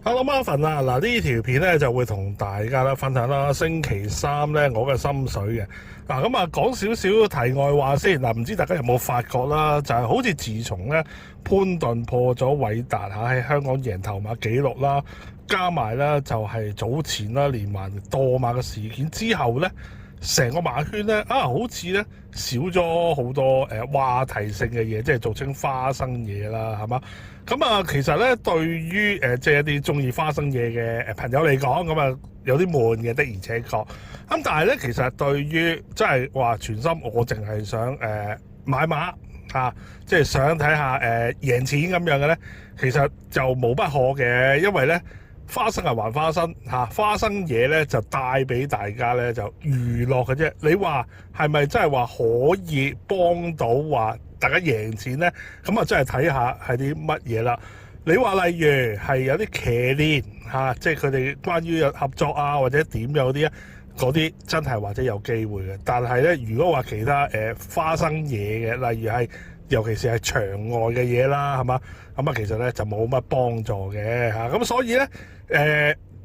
Hello Marvin啊，嗱呢條片咧就會同大家咧分享啦。星期三咧我嘅心水嘅咁啊，講少少題外話先嗱，唔知大家有冇發覺啦？就係好似自從咧潘頓破咗韋達喺香港贏頭馬紀錄啦，加埋咧就係早前啦連環墮馬嘅事件之後咧，成個馬圈咧好似咧少咗好多話題性嘅嘢，即係俗稱花生嘢啦，係嘛？咁啊，其實咧對於即係一啲中意花生嘢嘅朋友嚟講，咁啊有啲悶嘅，的而且確。咁但係咧，其實對於即係話全心我淨係想買馬即係想睇下贏錢咁樣嘅咧，其實就無不可嘅，因為咧花生係還花生花生嘢咧就帶俾大家咧就娛樂嘅啫。你話係咪真係話可以幫到話大家贏錢咧？咁啊真係睇下係啲乜嘢啦。你話例如係有啲騎練即係佢哋關於合作或者點有啲嗰啲真係或者有機會嘅。但係咧，如果話其他花生嘢嘅，例如係尤其是係場外嘅嘢啦，係嘛？咁其實咧就冇乜幫助嘅咁所以咧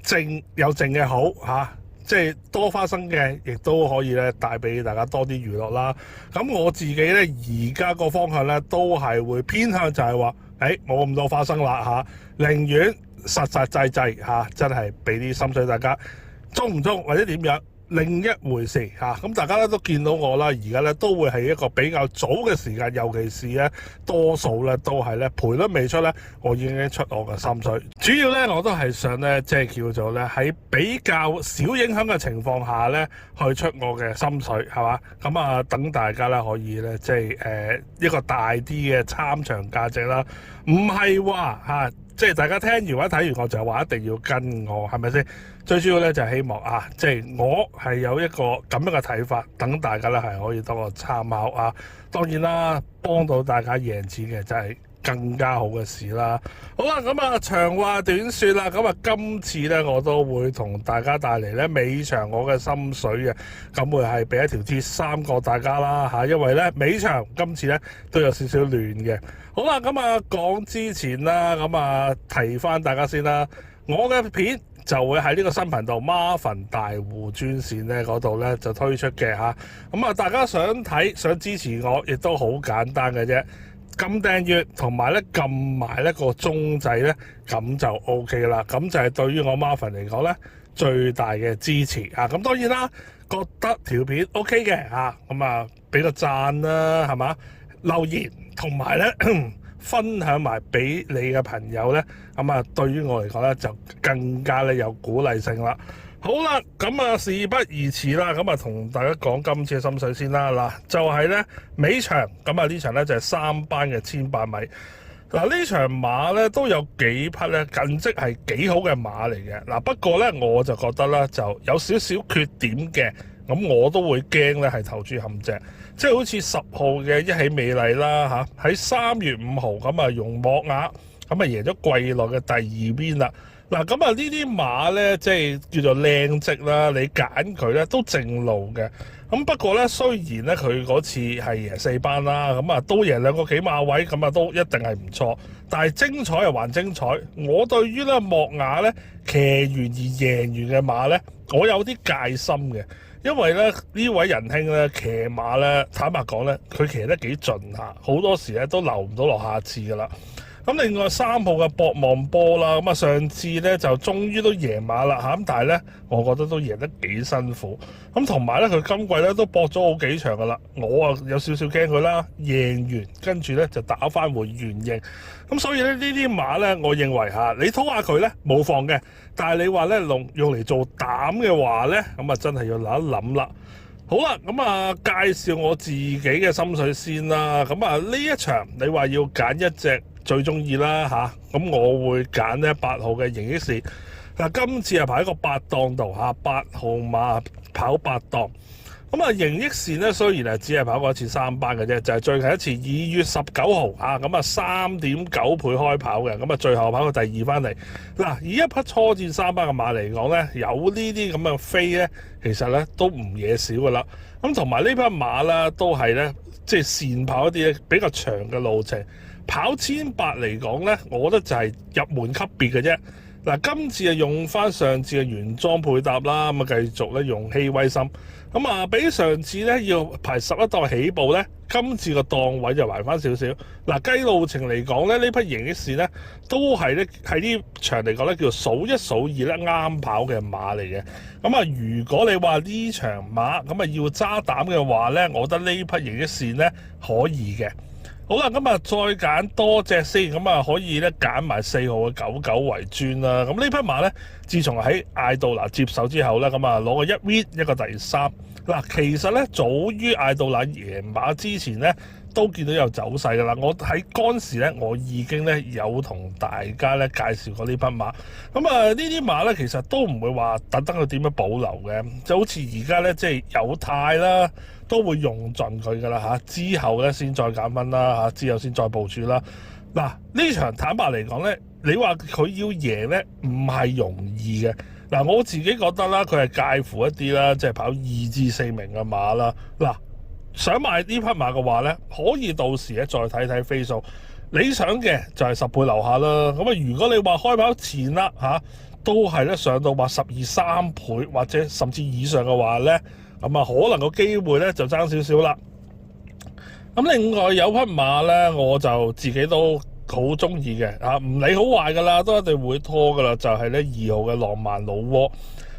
靜有靜嘅好即係多花生嘅，亦都可以咧帶俾大家多啲娛樂啦。咁我自己咧而家個方向咧都係會偏向就係話，冇咁多花生啦寧願實實際際真係俾啲心水大家，中唔中或者點樣另一回事咁大家咧都見到我啦，而家咧都會係一個比較早嘅時間，尤其是咧多數咧都係咧賠率未出咧，我已經出我嘅心水。主要咧我都係想咧即係叫做咧喺比較少影響嘅情況下咧去出我嘅心水，係嘛？咁等大家咧可以咧即係一個大啲嘅參詳價值啦，唔係話即係大家聽完或者睇完我就話一定要跟我，係咪先？最主要咧就係希望即係我係有一個咁樣嘅睇法，等大家咧係可以多個參考當然啦，幫到大家贏錢嘅真係更加好嘅事啦。好啦，咁長話短說啦，咁今次咧我都會同大家帶嚟咧尾場我嘅心水嘅，咁會係俾一條鐵三角大家啦因為咧尾場今次咧都有少少亂嘅。好啦，咁講之前啦，咁提翻大家先啦，我嘅片就會喺呢個新頻道 Marvin 大戶專線咧嗰度咧就推出嘅咁大家想睇想支持我，亦都好簡單嘅啫，撳訂閱同埋咧撳埋一個鐘仔咧，咁就 OK 啦。咁就係對於我 Marvin 嚟講咧最大嘅支持咁當然啦，覺得條片 OK 嘅咁俾個讚啦，係嘛？留言同埋咧分享埋俾你嘅朋友咧，咁對於我嚟講咧就更加咧有鼓勵性啦。好啦，咁事不宜遲啦，咁同大家講今次嘅心水先啦。嗱，就係咧尾場，咁呢場咧就係3班嘅1800米。嗱，呢場馬咧都有幾匹咧近績係幾好嘅馬嚟嘅。嗱，不過咧我就覺得咧就有少少缺點嘅，咁我都會驚咧係投注陷阱。即係好似10號嘅一起美麗啦喺3月5號咁用莫雅咁贏咗季內嘅第2邊啦。嗱，咁呢啲馬咧即係叫做靚績啦，你揀佢咧都正路嘅。咁不過咧雖然咧佢嗰次係贏4班啦，咁都贏2個幾馬位，咁都一定係唔錯。但係精彩又還精彩，我對於咧莫雅咧騎完而贏完嘅馬咧，我有啲戒心嘅。因為咧呢位仁兄咧騎馬咧，坦白講咧，佢騎得幾盡好多時咧都留唔到落下次噶啦。咁另外3號嘅博望波啦，咁上次咧就終於都贏馬啦咁但係咧我覺得都贏得幾辛苦。咁同埋咧佢今季咧都搏咗好幾場噶啦，我有少少驚佢啦，贏完跟住咧就打翻回原形。咁所以咧呢啲馬咧，我認為你拖下佢咧冇妨嘅，但係你話咧用嚟做膽嘅話咧，咁真係要諗一諗啦。好啦，咁介紹我自己嘅心水先啦。咁呢一場你話要揀一隻最中意啦咁我會揀呢8號嘅盈益線。嗱，今次排喺個8檔度8號馬跑8檔。咁盈益線咧雖然只係跑過一次3班嘅啫，就係最近一次2月19號咁3.9倍開跑嘅，咁最後跑個第2翻嚟。嗱，以一匹初戰3班嘅馬嚟講咧，有呢啲咁嘅飛咧，其實咧都唔惹少噶啦。咁同埋呢匹馬啦，都係咧即係擅跑一啲比較長嘅路程，跑1800嚟講咧，我覺得就係入門級別嘅啫。嗱，今次用翻上次嘅原裝配搭啦，咁啊繼續咧用希威森，咁啊比上次咧要排11檔起步咧，今次個檔位就埋翻少少。嗱，計路程嚟講咧，呢匹型 X 咧都係咧喺呢場嚟講咧叫做數一數二咧啱跑嘅馬嚟嘅。咁啊，如果你話呢場馬咁啊要揸膽嘅話咧，我覺得呢匹型 X 咧可以嘅。好啦，咁啊再揀多隻先，咁啊可以咧揀埋4號嘅99為尊啦。咁呢匹馬咧，自從喺艾杜拿接手之後咧，咁啊攞個1 win 一個第3。嗱，其實咧早於艾杜拿贏馬之前咧，都見到有走勢噶啦。我喺嗰時咧，我已經咧有同大家咧介紹過呢匹馬。咁啊呢啲馬咧，其實都唔會話特登去點樣保留嘅，就好似而家咧即係有態啦。都會用盡佢噶啦嚇，之後咧先再減分啦嚇，之後先再部署啦。嗱，呢場坦白嚟講咧，你話佢要贏咧唔係容易嘅。嗱，我自己覺得啦，佢係介乎一啲啦，即係跑2至4名嘅馬啦。嗱，想買呢匹馬嘅話咧，可以到時咧再睇睇飛數。理想嘅就係10倍樓下啦。咁啊，如果你話開跑前啦嚇，都係咧上到話12、3倍或者甚至以上嘅話咧。咁啊，可能個機會咧就爭少少啦。咁另外有匹馬咧，我就自己都好中意嘅嚇，唔理好壞噶啦，都一定會拖噶啦。就係咧2號嘅浪漫老窩。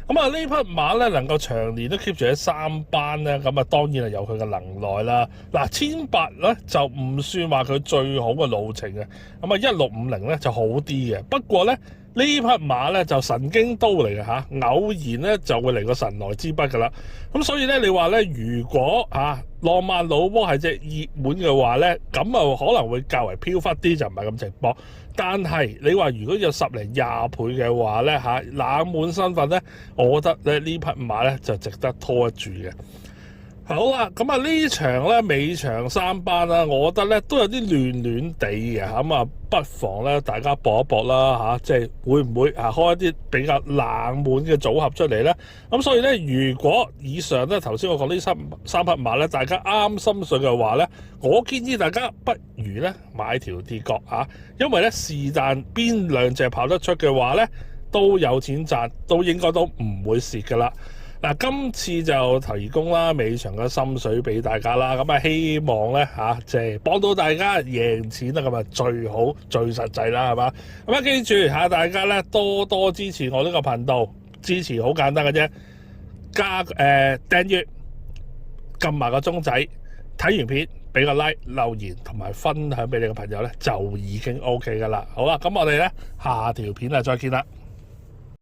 咁啊，呢匹馬咧能夠長年都 keep 住喺3班咧，咁啊當然係有佢嘅能耐啦。嗱，1800咧就唔算話佢最好嘅路程嘅，咁啊1650咧就好啲嘅。不過咧呢匹馬咧就神經刀嚟嘅嚇，偶然咧就會嚟個神來之筆噶啦。咁所以咧你話咧，如果浪漫老窩係隻熱門嘅話咧，咁啊可能會較為飄忽啲，就唔係咁直播。但係你話如果有10零20倍嘅話咧冷門身份咧，我覺得咧呢匹馬咧就值得拖得住嘅。好啦，咁啊呢場咧尾場3班啦，我覺得咧都有啲亂亂地嘅，咁啊不妨咧大家搏一搏啦即係會唔會開一啲比較冷門嘅組合出嚟咧？咁所以咧，如果以上咧頭先我講呢三匹馬咧，大家啱心水嘅話咧，我建議大家不如咧買條鐵角因為咧是但邊兩隻跑得出嘅話咧，都有錢賺，都應該都唔會蝕噶啦。嗱，今次就提供啦尾場嘅心水俾大家啦，咁希望咧即係幫到大家贏錢啦，咁最好最實際啦，係嘛？咁記住大家咧多多支持我呢個頻道，支持好簡單嘅啫，加訂閱，撳埋個鐘仔，睇完片俾個 like 留言同埋分享俾你嘅朋友咧，就已經 OK 噶啦。好啦，咁我哋咧下條片再見啦。